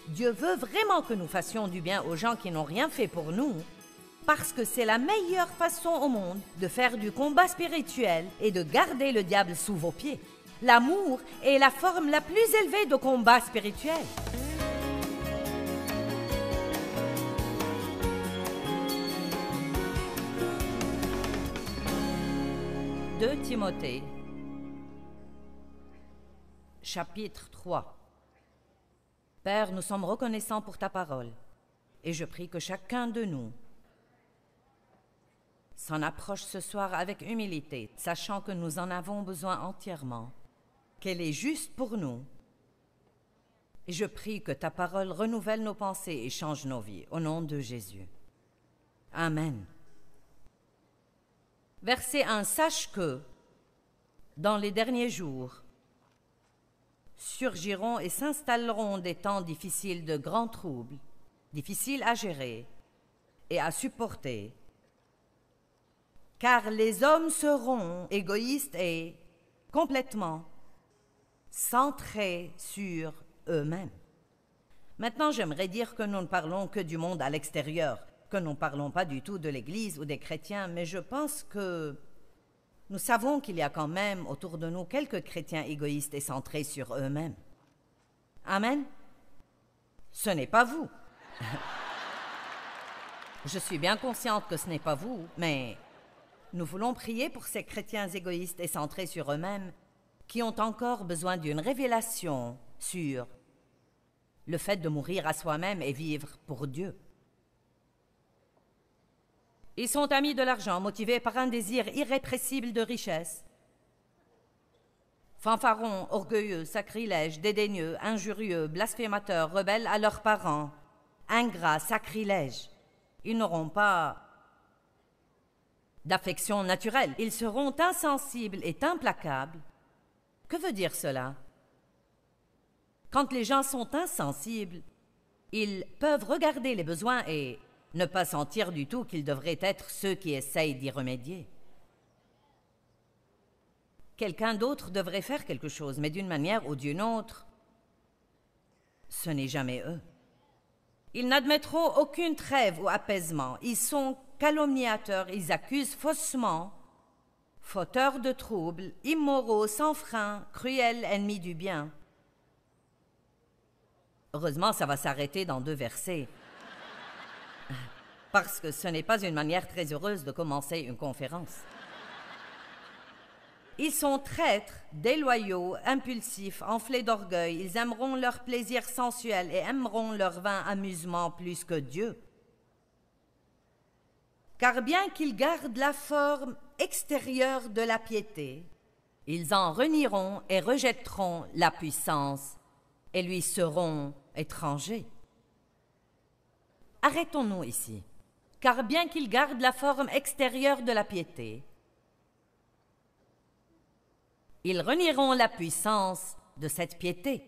Dieu veut vraiment que nous fassions du bien aux gens qui n'ont rien fait pour nous, parce que c'est la meilleure façon au monde de faire du combat spirituel et de garder le diable sous vos pieds. L'amour est la forme la plus élevée de combat spirituel. De Timothée, chapitre 3. Père, nous sommes reconnaissants pour ta parole, et je prie que chacun de nous s'en approche ce soir avec humilité, sachant que nous en avons besoin entièrement, qu'elle est juste pour nous. Et je prie que ta parole renouvelle nos pensées et change nos vies, au nom de Jésus. Amen. Verset 1. Sache que, dans les derniers jours, surgiront et s'installeront des temps difficiles de grands troubles, difficiles à gérer et à supporter, car les hommes seront égoïstes et complètement centrés sur eux-mêmes. Maintenant, j'aimerais dire que nous ne parlons que du monde à l'extérieur, que nous ne parlons pas du tout de l'Église ou des chrétiens, mais je pense que nous savons qu'il y a quand même autour de nous quelques chrétiens égoïstes et centrés sur eux-mêmes. Amen. Ce n'est pas vous. Je suis bien consciente que ce n'est pas vous, mais nous voulons prier pour ces chrétiens égoïstes et centrés sur eux-mêmes qui ont encore besoin d'une révélation sur le fait de mourir à soi-même et vivre pour Dieu. Ils sont amis de l'argent, motivés par un désir irrépressible de richesse. Fanfarons, orgueilleux, sacrilèges, dédaigneux, injurieux, blasphémateurs, rebelles à leurs parents, ingrats, sacrilèges. Ils n'auront pas d'affection naturelle. Ils seront insensibles et implacables. Que veut dire cela? Quand les gens sont insensibles, ils peuvent regarder les besoins et ne pas sentir du tout qu'ils devraient être ceux qui essayent d'y remédier. Quelqu'un d'autre devrait faire quelque chose, mais d'une manière ou d'une autre, ce n'est jamais eux. Ils n'admettront aucune trêve ou apaisement. Ils sont calomniateurs, ils accusent faussement, fauteurs de troubles, immoraux, sans frein, cruels, ennemis du bien. Heureusement, ça va s'arrêter dans 2 versets. Parce que ce n'est pas une manière très heureuse de commencer une conférence. Ils sont traîtres, déloyaux, impulsifs, enflés d'orgueil. Ils aimeront leur plaisir sensuel et aimeront leur vain amusement plus que Dieu. Car bien qu'ils gardent la forme extérieure de la piété, ils en renieront et rejetteront la puissance et lui seront étrangers. Arrêtons-nous ici. Car bien qu'ils gardent la forme extérieure de la piété, ils renieront la puissance de cette piété.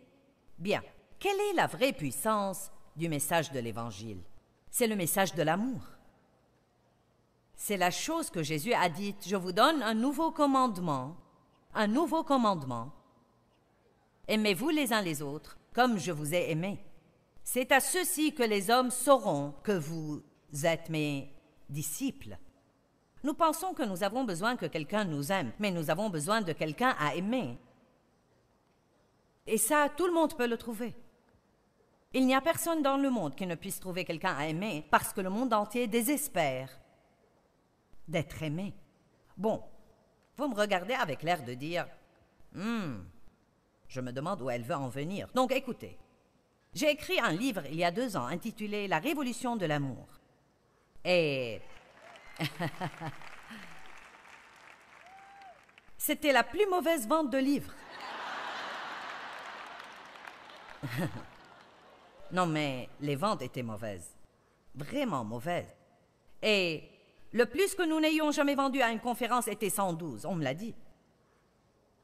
Bien, quelle est la vraie puissance du message de l'Évangile? C'est le message de l'amour. C'est la chose que Jésus a dite, « Je vous donne un nouveau commandement, un nouveau commandement. Aimez-vous les uns les autres comme je vous ai aimés. C'est à ceux-ci que les hommes sauront que vous êtes mes disciples. » Nous pensons que nous avons besoin que quelqu'un nous aime, mais nous avons besoin de quelqu'un à aimer. Et ça, tout le monde peut le trouver. Il n'y a personne dans le monde qui ne puisse trouver quelqu'un à aimer parce que le monde entier désespère d'être aimé. Bon, vous me regardez avec l'air de dire « je me demande où elle veut en venir. » Donc écoutez, j'ai écrit un livre il y a 2 ans intitulé « La révolution de l'amour ». Et c'était la plus mauvaise vente de livres. Non, mais les ventes étaient mauvaises. Vraiment mauvaises. Et le plus que nous n'ayons jamais vendu à une conférence était 112, on me l'a dit.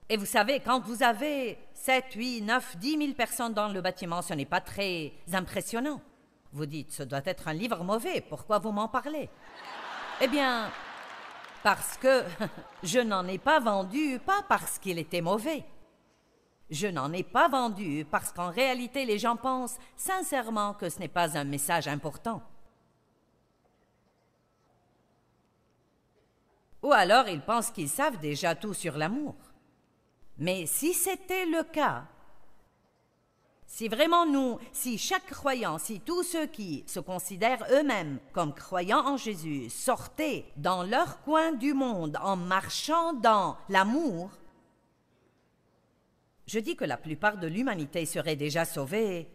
Et vous savez, quand vous avez 7, 8, 9, 10 000 personnes dans le bâtiment, ce n'est pas très impressionnant. Vous dites, ce doit être un livre mauvais, pourquoi vous m'en parlez? Eh bien, parce que je n'en ai pas vendu, pas parce qu'il était mauvais. Je n'en ai pas vendu parce qu'en réalité, les gens pensent sincèrement que ce n'est pas un message important. Ou alors ils pensent qu'ils savent déjà tout sur l'amour. Mais si c'était le cas, si vraiment si chaque croyant, si tous ceux qui se considèrent eux-mêmes comme croyants en Jésus sortaient dans leur coin du monde en marchant dans l'amour, je dis que la plupart de l'humanité serait déjà sauvée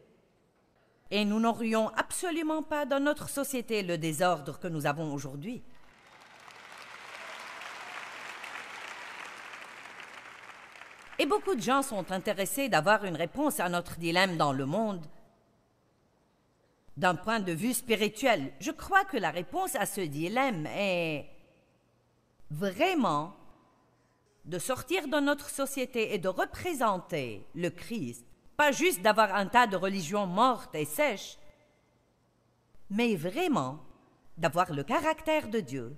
et nous n'aurions absolument pas dans notre société le désordre que nous avons aujourd'hui. Et beaucoup de gens sont intéressés d'avoir une réponse à notre dilemme dans le monde. D'un point de vue spirituel, je crois que la réponse à ce dilemme est vraiment de sortir de notre société et de représenter le Christ, pas juste d'avoir un tas de religions mortes et sèches, mais vraiment d'avoir le caractère de Dieu,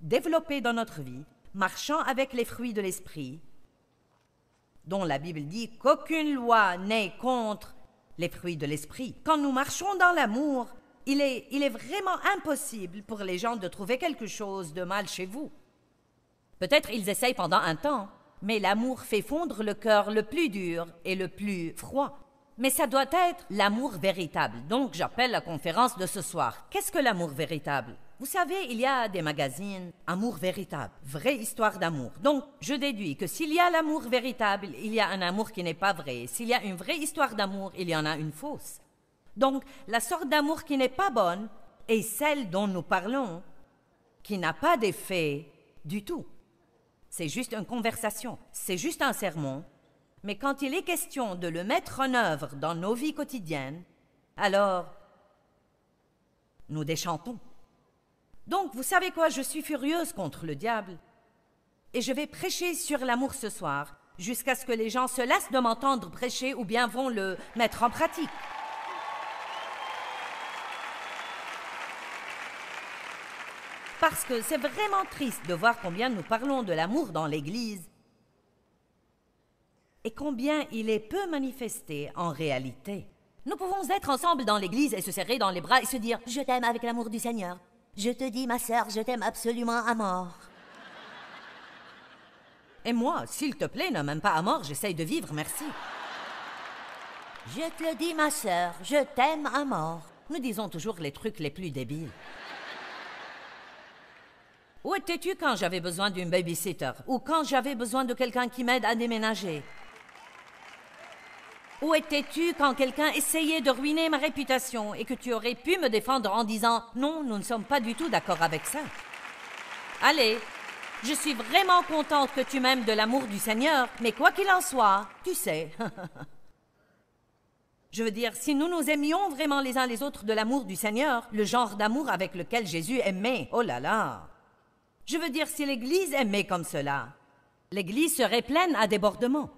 développé dans notre vie, marchant avec les fruits de l'esprit, dont la Bible dit qu'aucune loi n'est contre les fruits de l'esprit. Quand nous marchons dans l'amour, il est vraiment impossible pour les gens de trouver quelque chose de mal chez vous. Peut-être ils essayent pendant un temps, mais l'amour fait fondre le cœur le plus dur et le plus froid. Mais ça doit être l'amour véritable. Donc j'appelle la conférence de ce soir. Qu'est-ce que l'amour véritable? Vous savez, il y a des magazines « Amour véritable »,« Vraie histoire d'amour ». Donc, je déduis que s'il y a l'amour véritable, il y a un amour qui n'est pas vrai. S'il y a une vraie histoire d'amour, il y en a une fausse. Donc, la sorte d'amour qui n'est pas bonne est celle dont nous parlons, qui n'a pas d'effet du tout. C'est juste une conversation, c'est juste un sermon. Mais quand il est question de le mettre en œuvre dans nos vies quotidiennes, alors nous déchantons. Donc, vous savez quoi, je suis furieuse contre le diable. Et je vais prêcher sur l'amour ce soir, jusqu'à ce que les gens se lassent de m'entendre prêcher ou bien vont le mettre en pratique. Parce que c'est vraiment triste de voir combien nous parlons de l'amour dans l'Église et combien il est peu manifesté en réalité. Nous pouvons être ensemble dans l'Église et se serrer dans les bras et se dire « Je t'aime avec l'amour du Seigneur ». Je te dis, ma sœur, je t'aime absolument à mort. Et moi, s'il te plaît, ne m'aime pas à mort, j'essaye de vivre, merci. Je te le dis, ma sœur, je t'aime à mort. Nous disons toujours les trucs les plus débiles. Où étais-tu quand j'avais besoin d'une babysitter? Ou quand j'avais besoin de quelqu'un qui m'aide à déménager? Où étais-tu quand quelqu'un essayait de ruiner ma réputation et que tu aurais pu me défendre en disant « Non, nous ne sommes pas du tout d'accord avec ça. » Allez, je suis vraiment contente que tu m'aimes de l'amour du Seigneur, mais quoi qu'il en soit, tu sais. Je veux dire, si nous nous aimions vraiment les uns les autres de l'amour du Seigneur, le genre d'amour avec lequel Jésus aimait, oh là là! Je veux dire, si l'Église aimait comme cela, l'Église serait pleine à débordement.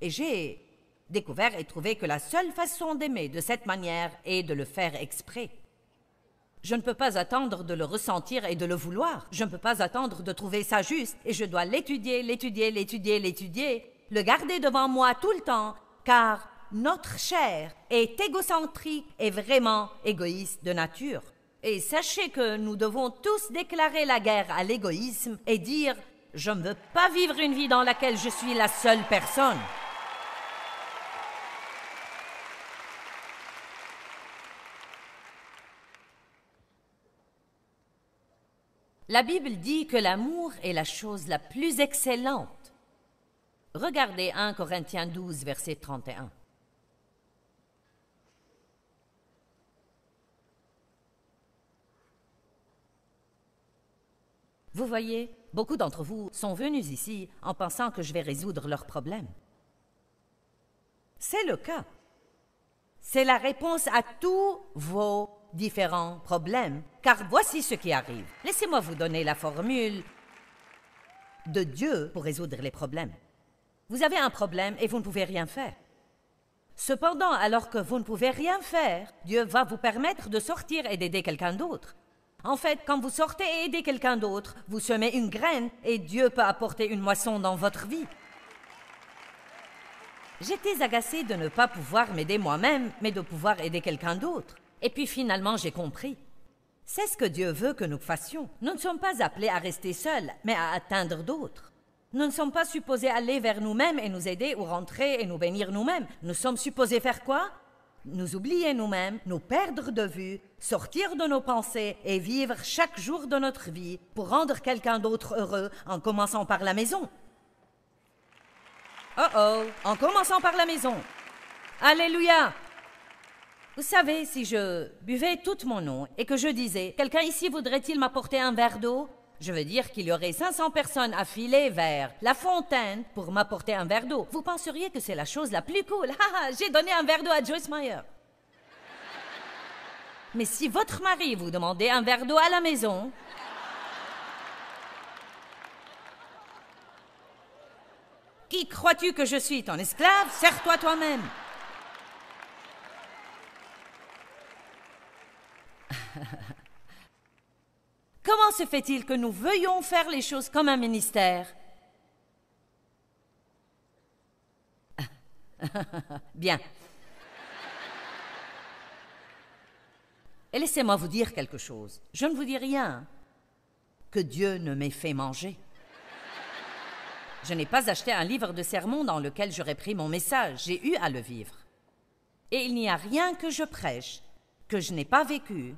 Et j'ai découvert et trouvé que la seule façon d'aimer de cette manière est de le faire exprès. Je ne peux pas attendre de le ressentir et de le vouloir. Je ne peux pas attendre de trouver ça juste et je dois l'étudier, le garder devant moi tout le temps, car notre chair est égocentrique et vraiment égoïste de nature. Et sachez que nous devons tous déclarer la guerre à l'égoïsme et dire « Je ne veux pas vivre une vie dans laquelle je suis la seule personne. » La Bible dit que l'amour est la chose la plus excellente. Regardez 1 Corinthiens 12, verset 31. Vous voyez, beaucoup d'entre vous sont venus ici en pensant que je vais résoudre leurs problèmes. C'est le cas. C'est la réponse à tous vos différents problèmes, car voici ce qui arrive. Laissez-moi vous donner la formule de Dieu pour résoudre les problèmes. Vous avez un problème et vous ne pouvez rien faire. Cependant, alors que vous ne pouvez rien faire, Dieu va vous permettre de sortir et d'aider quelqu'un d'autre. En fait, quand vous sortez et aidez quelqu'un d'autre, vous semez une graine et Dieu peut apporter une moisson dans votre vie. J'étais agacée de ne pas pouvoir m'aider moi-même, mais de pouvoir aider quelqu'un d'autre. Et puis finalement, j'ai compris. C'est ce que Dieu veut que nous fassions. Nous ne sommes pas appelés à rester seuls, mais à atteindre d'autres. Nous ne sommes pas supposés aller vers nous-mêmes et nous aider ou rentrer et nous bénir nous-mêmes. Nous sommes supposés faire quoi? Nous oublier nous-mêmes, nous perdre de vue, sortir de nos pensées et vivre chaque jour de notre vie pour rendre quelqu'un d'autre heureux en commençant par la maison. En commençant par la maison. Alléluia! Vous savez, si je buvais tout mon eau et que je disais « Quelqu'un ici voudrait-il m'apporter un verre d'eau ?» Je veux dire qu'il y aurait 500 personnes à filer vers la fontaine pour m'apporter un verre d'eau. Vous penseriez que c'est la chose la plus cool. J'ai donné un verre d'eau à Joyce Meyer. Mais si votre mari vous demandait un verre d'eau à la maison, qui crois-tu que je suis, ton esclave? Sers-toi toi-même. Comment se fait-il que nous veuillons faire les choses comme un ministère? Bien. Et laissez-moi vous dire quelque chose. Je ne vous dis rien que Dieu ne m'ait fait manger. Je n'ai pas acheté un livre de sermons dans lequel j'aurais pris mon message. J'ai eu à le vivre. Et il n'y a rien que je prêche, que je n'ai pas vécu,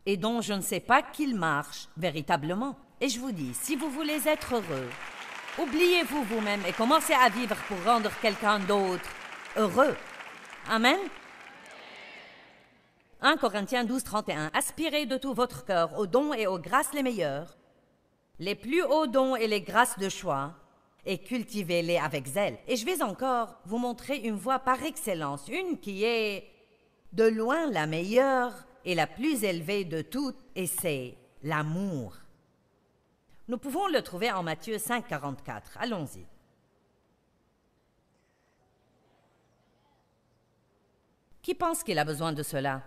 et dont je ne sais pas qu'il marche véritablement. Et je vous dis, si vous voulez être heureux, oubliez-vous vous-même et commencez à vivre pour rendre quelqu'un d'autre heureux. Amen. 1 Corinthiens 12, 31. Aspirez de tout votre cœur aux dons et aux grâces les meilleures, les plus hauts dons et les grâces de choix, et cultivez-les avec zèle. Et je vais encore vous montrer une voie par excellence, une qui est de loin la meilleure et la plus élevée de toutes, et c'est l'amour. Nous pouvons le trouver en Matthieu 5, 44. Allons-y. Qui pense qu'il a besoin de cela?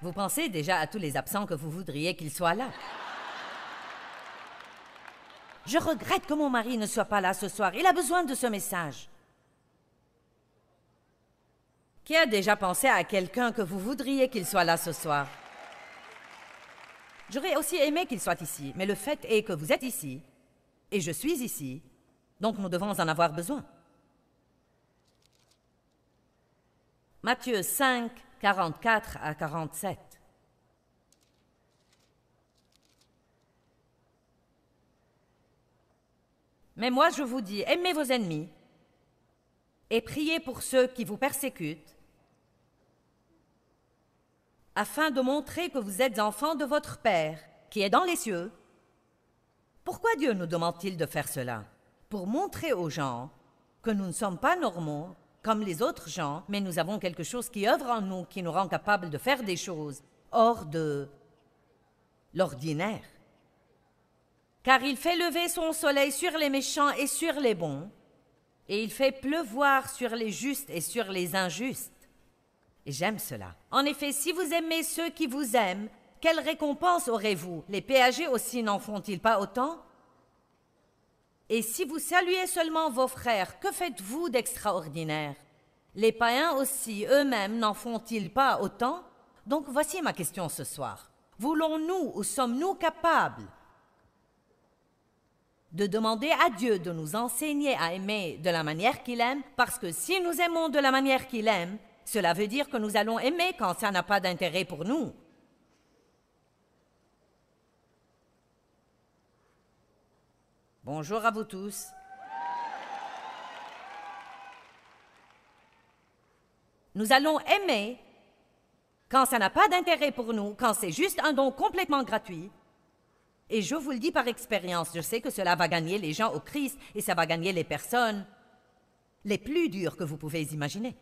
Vous pensez déjà à tous les absents que vous voudriez qu'ils soient là. Je regrette que mon mari ne soit pas là ce soir. Il a besoin de ce message. Qui a déjà pensé à quelqu'un que vous voudriez qu'il soit là ce soir? J'aurais aussi aimé qu'il soit ici, mais le fait est que vous êtes ici, et je suis ici, donc nous devons en avoir besoin. Matthieu 5, 44 à 47. Mais moi je vous dis, aimez vos ennemis, et priez pour ceux qui vous persécutent, afin de montrer que vous êtes enfants de votre Père, qui est dans les cieux. Pourquoi Dieu nous demande-t-il de faire cela? Pour montrer aux gens que nous ne sommes pas normaux, comme les autres gens, mais nous avons quelque chose qui œuvre en nous, qui nous rend capables de faire des choses hors de l'ordinaire. Car il fait lever son soleil sur les méchants et sur les bons, et il fait pleuvoir sur les justes et sur les injustes. Et j'aime cela. En effet, si vous aimez ceux qui vous aiment, quelle récompense aurez-vous? Les péagers aussi n'en font-ils pas autant? Et si vous saluez seulement vos frères, que faites-vous d'extraordinaire? Les païens aussi, eux-mêmes, n'en font-ils pas autant? Donc voici ma question ce soir. Voulons-nous ou sommes-nous capables de demander à Dieu de nous enseigner à aimer de la manière qu'il aime? Parce que si nous aimons de la manière qu'il aime, cela veut dire que nous allons aimer quand ça n'a pas d'intérêt pour nous. Bonjour à vous tous. Nous allons aimer quand ça n'a pas d'intérêt pour nous, quand c'est juste un don complètement gratuit. Et je vous le dis par expérience, je sais que cela va gagner les gens au Christ et ça va gagner les personnes les plus dures que vous pouvez imaginer.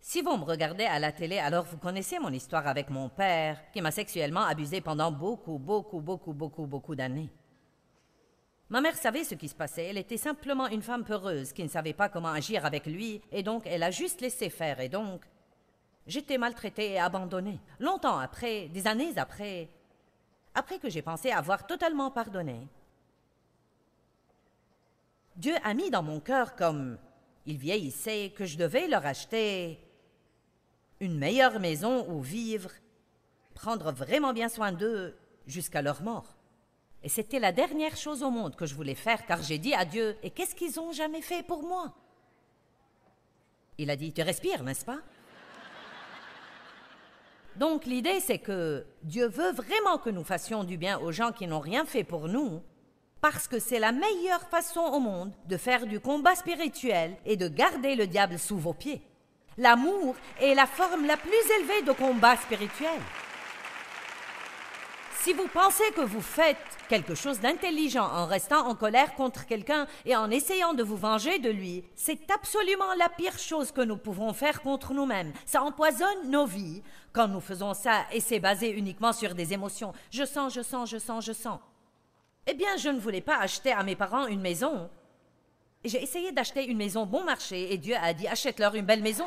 Si vous me regardez à la télé, alors vous connaissez mon histoire avec mon père, qui m'a sexuellement abusée pendant beaucoup d'années. Ma mère savait ce qui se passait, elle était simplement une femme peureuse qui ne savait pas comment agir avec lui, et donc elle a juste laissé faire, et donc j'étais maltraitée et abandonnée. Longtemps après, des années après que j'ai pensé avoir totalement pardonné, Dieu a mis dans mon cœur, comme ils vieillissaient, que je devais leur acheter une meilleure maison où vivre, prendre vraiment bien soin d'eux jusqu'à leur mort. Et c'était la dernière chose au monde que je voulais faire, car j'ai dit à Dieu, et qu'est-ce qu'ils ont jamais fait pour moi? Il a dit, tu respires, n'est-ce pas? Donc l'idée, c'est que Dieu veut vraiment que nous fassions du bien aux gens qui n'ont rien fait pour nous, parce que c'est la meilleure façon au monde de faire du combat spirituel et de garder le diable sous vos pieds. L'amour est la forme la plus élevée de combat spirituel. Si vous pensez que vous faites quelque chose d'intelligent en restant en colère contre quelqu'un et en essayant de vous venger de lui, c'est absolument la pire chose que nous pouvons faire contre nous-mêmes. Ça empoisonne nos vies quand nous faisons ça et c'est basé uniquement sur des émotions. Je sens, je sens, je sens, je sens. Eh bien, je ne voulais pas acheter à mes parents une maison. J'ai essayé d'acheter une maison bon marché et Dieu a dit, achète-leur une belle maison.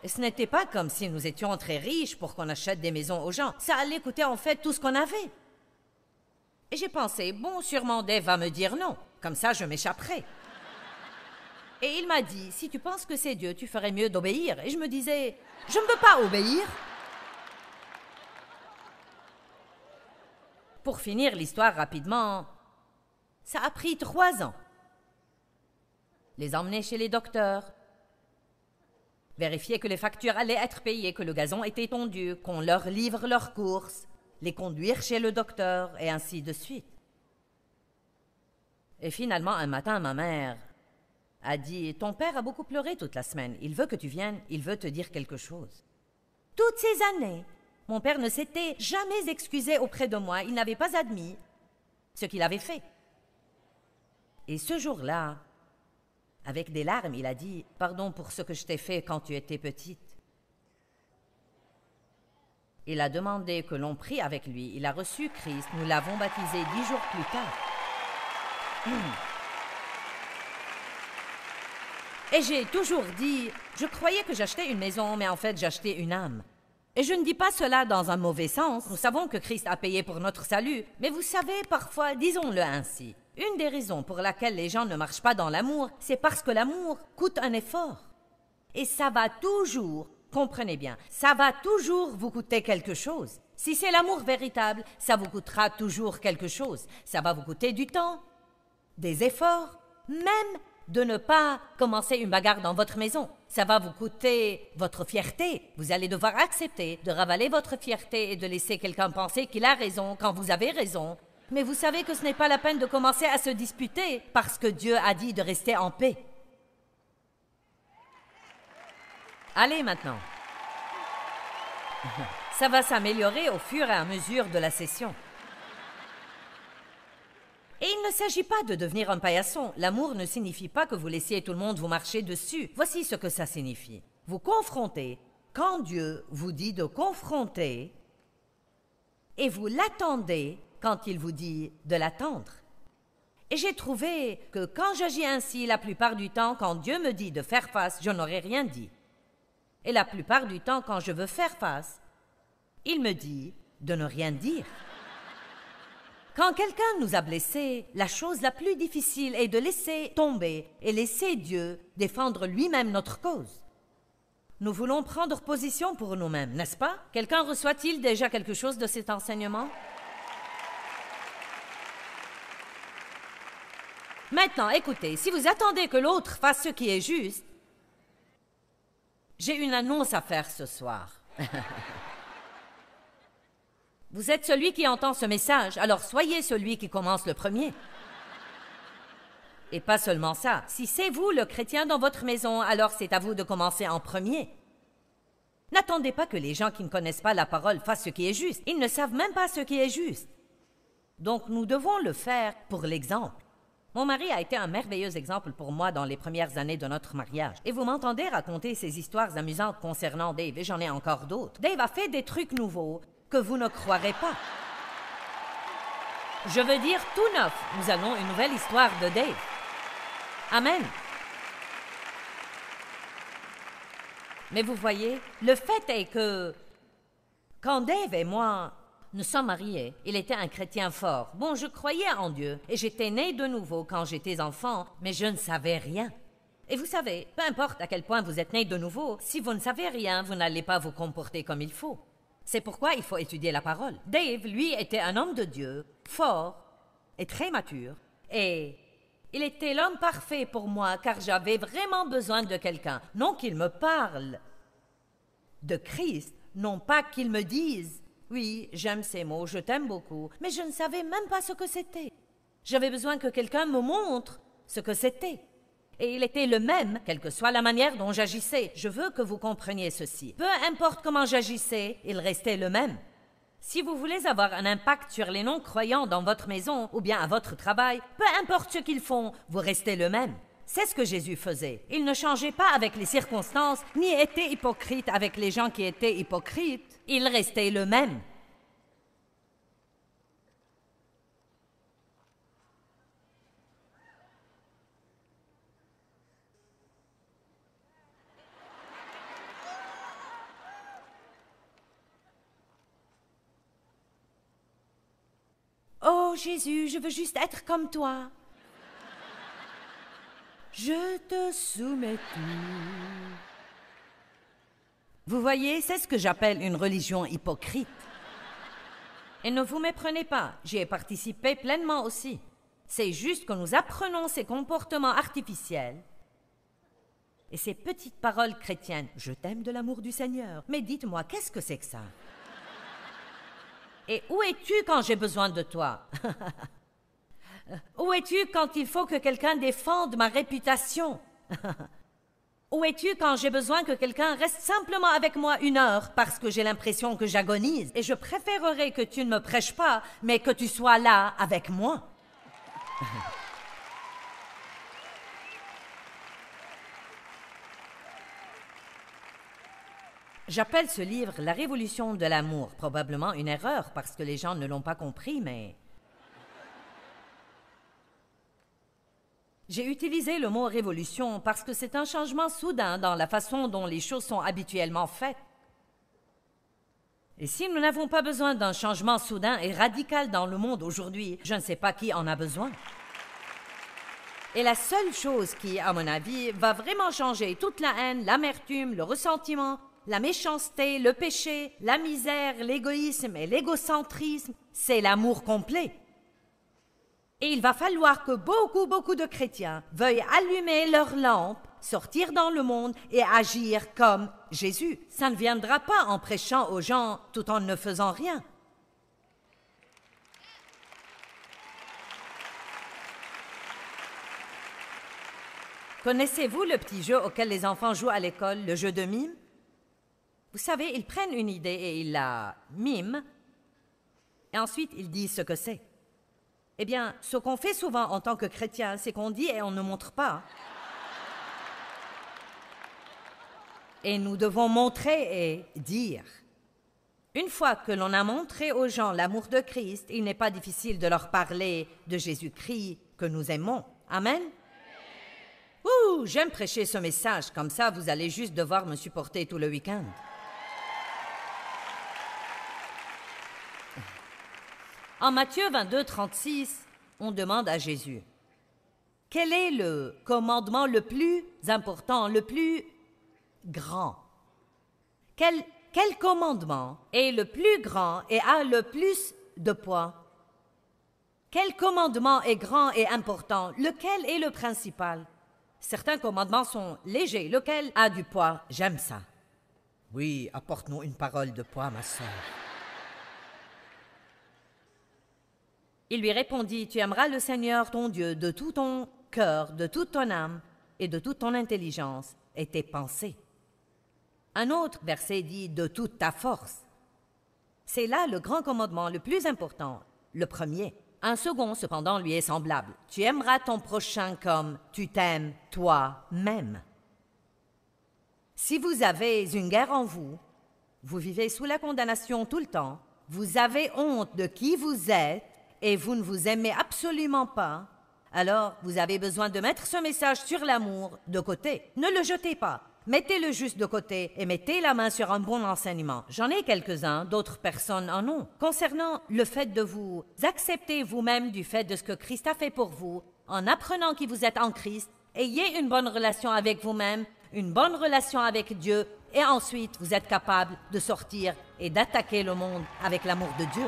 Et ce n'était pas comme si nous étions très riches pour qu'on achète des maisons aux gens. Ça allait coûter en fait tout ce qu'on avait. Et j'ai pensé, bon, sûrement Dave va me dire non. Comme ça, je m'échapperai. Et il m'a dit, si tu penses que c'est Dieu, tu ferais mieux d'obéir. Et je me disais, je ne veux pas obéir. Pour finir l'histoire rapidement, ça a pris 3 ans. Les emmener chez les docteurs. Vérifier que les factures allaient être payées, que le gazon était tondu, qu'on leur livre leurs courses, les conduire chez le docteur, et ainsi de suite. Et finalement, un matin, ma mère a dit « Ton père a beaucoup pleuré toute la semaine. Il veut que tu viennes, il veut te dire quelque chose. » Toutes ces années, mon père ne s'était jamais excusé auprès de moi. Il n'avait pas admis ce qu'il avait fait. Et ce jour-là, avec des larmes, il a dit « Pardon pour ce que je t'ai fait quand tu étais petite. » Il a demandé que l'on prie avec lui. Il a reçu Christ. Nous l'avons baptisé 10 jours plus tard. Et j'ai toujours dit « Je croyais que j'achetais une maison, mais en fait, j'achetais une âme. » Et je ne dis pas cela dans un mauvais sens. Nous savons que Christ a payé pour notre salut. Mais vous savez, parfois, disons-le ainsi, une des raisons pour laquelle les gens ne marchent pas dans l'amour, c'est parce que l'amour coûte un effort. Et ça va toujours, comprenez bien, ça va toujours vous coûter quelque chose. Si c'est l'amour véritable, ça vous coûtera toujours quelque chose. Ça va vous coûter du temps, des efforts, même de ne pas commencer une bagarre dans votre maison. Ça va vous coûter votre fierté. Vous allez devoir accepter de ravaler votre fierté et de laisser quelqu'un penser qu'il a raison quand vous avez raison. Mais vous savez que ce n'est pas la peine de commencer à se disputer parce que Dieu a dit de rester en paix. Allez maintenant. Ça va s'améliorer au fur et à mesure de la session. Et il ne s'agit pas de devenir un paillasson. L'amour ne signifie pas que vous laissiez tout le monde vous marcher dessus. Voici ce que ça signifie. Vous confrontez quand Dieu vous dit de confronter et vous l'attendez quand il vous dit de l'attendre. Et j'ai trouvé que quand j'agis ainsi, la plupart du temps, quand Dieu me dit de faire face, je n'aurai rien dit. Et la plupart du temps, quand je veux faire face, il me dit de ne rien dire. Quand quelqu'un nous a blessés, la chose la plus difficile est de laisser tomber et laisser Dieu défendre lui-même notre cause. Nous voulons prendre position pour nous-mêmes, n'est-ce pas? Quelqu'un reçoit-il déjà quelque chose de cet enseignement? Maintenant, écoutez, si vous attendez que l'autre fasse ce qui est juste, j'ai une annonce à faire ce soir. Vous êtes celui qui entend ce message, alors soyez celui qui commence le premier. Et pas seulement ça, si c'est vous le chrétien dans votre maison, alors c'est à vous de commencer en premier. N'attendez pas que les gens qui ne connaissent pas la parole fassent ce qui est juste. Ils ne savent même pas ce qui est juste. Donc nous devons le faire pour l'exemple. Mon mari a été un merveilleux exemple pour moi dans les premières années de notre mariage. Et vous m'entendez raconter ces histoires amusantes concernant Dave, et j'en ai encore d'autres. Dave a fait des trucs nouveaux que vous ne croirez pas. Je veux dire tout neuf. Nous avons une nouvelle histoire de Dave. Amen. Mais vous voyez, le fait est que quand Dave et moi, Nous sommes mariés. Il était un chrétien fort. Bon, je croyais en Dieu et j'étais née de nouveau quand j'étais enfant, mais je ne savais rien. Et vous savez, peu importe à quel point vous êtes né de nouveau, si vous ne savez rien, vous n'allez pas vous comporter comme il faut. C'est pourquoi il faut étudier la parole. Dave, lui, était un homme de Dieu, fort et très mature, et il était l'homme parfait pour moi car j'avais vraiment besoin de quelqu'un. Non qu'il me parle de Christ, non pas qu'il me dise « Oui, j'aime ces mots, je t'aime beaucoup », mais je ne savais même pas ce que c'était. J'avais besoin que quelqu'un me montre ce que c'était. Et il était le même, quelle que soit la manière dont j'agissais. Je veux que vous compreniez ceci. Peu importe comment j'agissais, il restait le même. Si vous voulez avoir un impact sur les non-croyants dans votre maison ou bien à votre travail, peu importe ce qu'ils font, vous restez le même. C'est ce que Jésus faisait. Il ne changeait pas avec les circonstances, ni était hypocrite avec les gens qui étaient hypocrites. Il restait le même. Oh Jésus, je veux juste être comme toi. Je te soumets tout. Vous voyez, c'est ce que j'appelle une religion hypocrite. Et ne vous méprenez pas, j'y ai participé pleinement aussi. C'est juste que nous apprenons ces comportements artificiels et ces petites paroles chrétiennes. Je t'aime de l'amour du Seigneur. Mais dites-moi, qu'est-ce que c'est que ça? Et où es-tu quand j'ai besoin de toi? Où es-tu quand il faut que quelqu'un défende ma réputation? Où es-tu quand j'ai besoin que quelqu'un reste simplement avec moi 1 heure parce que j'ai l'impression que j'agonise? Et je préférerais que tu ne me prêches pas, mais que tu sois là avec moi. J'appelle ce livre « La révolution de l'amour ». Probablement une erreur parce que les gens ne l'ont pas compris, mais... J'ai utilisé le mot « révolution » parce que c'est un changement soudain dans la façon dont les choses sont habituellement faites. Et si nous n'avons pas besoin d'un changement soudain et radical dans le monde aujourd'hui, je ne sais pas qui en a besoin. Et la seule chose qui, à mon avis, va vraiment changer toute la haine, l'amertume, le ressentiment, la méchanceté, le péché, la misère, l'égoïsme et l'égocentrisme, c'est l'amour complet. Et il va falloir que beaucoup de chrétiens veuillent allumer leur lampe, sortir dans le monde et agir comme Jésus. Ça ne viendra pas en prêchant aux gens tout en ne faisant rien. Connaissez-vous le petit jeu auquel les enfants jouent à l'école, le jeu de mime? Vous savez, ils prennent une idée et ils la miment, et ensuite ils disent ce que c'est. Eh bien, ce qu'on fait souvent en tant que chrétien, c'est qu'on dit et on ne montre pas. Et nous devons montrer et dire. Une fois que l'on a montré aux gens l'amour de Christ, il n'est pas difficile de leur parler de Jésus-Christ que nous aimons. Amen? Ouh, j'aime prêcher ce message, comme ça vous allez juste devoir me supporter tout le week-end. En Matthieu 22, 36, on demande à Jésus, « Quel est le commandement le plus important, le plus grand? Quel commandement est le plus grand et a le plus de poids? Quel commandement est grand et important? Lequel est le principal? Certains commandements sont légers. Lequel a du poids? J'aime ça. Oui, apporte-nous une parole de poids, ma sœur. » Il lui répondit, « Tu aimeras le Seigneur ton Dieu de tout ton cœur, de toute ton âme et de toute ton intelligence et tes pensées. » Un autre verset dit, « De toute ta force. » C'est là le grand commandement le plus important, le premier. Un second, cependant, lui est semblable. « Tu aimeras ton prochain comme tu t'aimes toi-même. » Si vous avez une guerre en vous, vous vivez sous la condamnation tout le temps, vous avez honte de qui vous êtes, et vous ne vous aimez absolument pas, alors vous avez besoin de mettre ce message sur l'amour de côté. Ne le jetez pas. Mettez-le juste de côté et mettez la main sur un bon enseignement. J'en ai quelques-uns, d'autres personnes en ont. Concernant le fait de vous accepter vous-même du fait de ce que Christ a fait pour vous, en apprenant qui vous êtes en Christ, ayez une bonne relation avec vous-même, une bonne relation avec Dieu, et ensuite vous êtes capable de sortir et d'attaquer le monde avec l'amour de Dieu.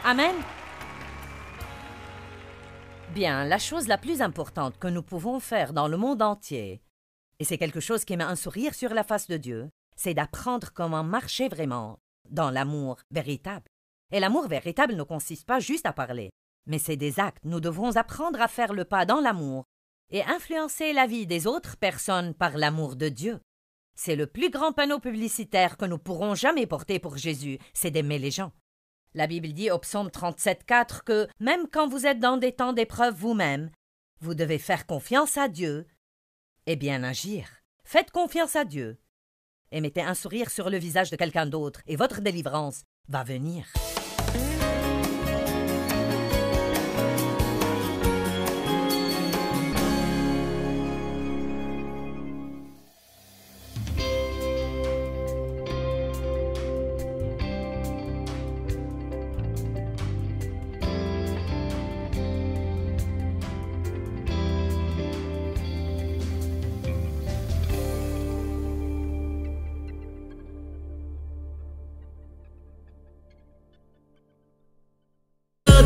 Amen. Bien, la chose la plus importante que nous pouvons faire dans le monde entier, et c'est quelque chose qui met un sourire sur la face de Dieu, c'est d'apprendre comment marcher vraiment dans l'amour véritable. Et l'amour véritable ne consiste pas juste à parler, mais c'est des actes. Nous devons apprendre à faire le pas dans l'amour et influencer la vie des autres personnes par l'amour de Dieu. C'est le plus grand panneau publicitaire que nous pourrons jamais porter pour Jésus, c'est d'aimer les gens. La Bible dit au psaume 37,4 que même quand vous êtes dans des temps d'épreuve vous-même, vous devez faire confiance à Dieu et bien agir. Faites confiance à Dieu et mettez un sourire sur le visage de quelqu'un d'autre et votre délivrance va venir.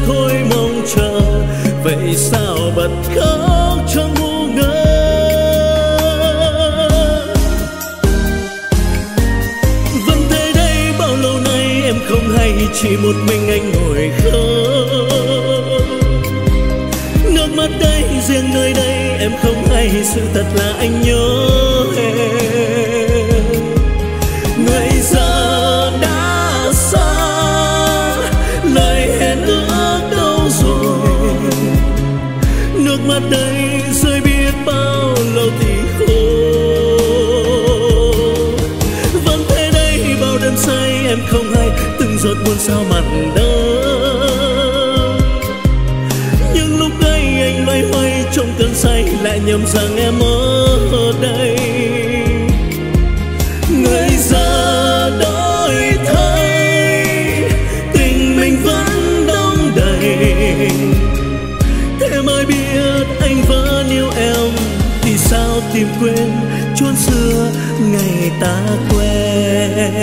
Thôi mong chờ, vậy sao bật khóc trong ngu ngơ. Vẫn thế đây bao lâu nay em không hay, chỉ một mình anh ngồi khóc. Nước mắt đây riêng nơi đây em không hay, sự thật là anh nhớ em. Người giờ đã xa, lời hẹn ước đâu rồi. Nước mắt đây rơi biết bao lâu thì khô. Vẫn thế đây bao đêm say em không hay, từng giọt buồn sao mặn đắng. Nhưng lúc ấy anh loay hoay trong cơn say, lại nhầm rằng em ở đây. Người giờ đổi thay, tình mình vẫn đong đầy. Thế mới biết anh vẫn yêu em, thì sao tìm quên chốn xưa ngày ta quen.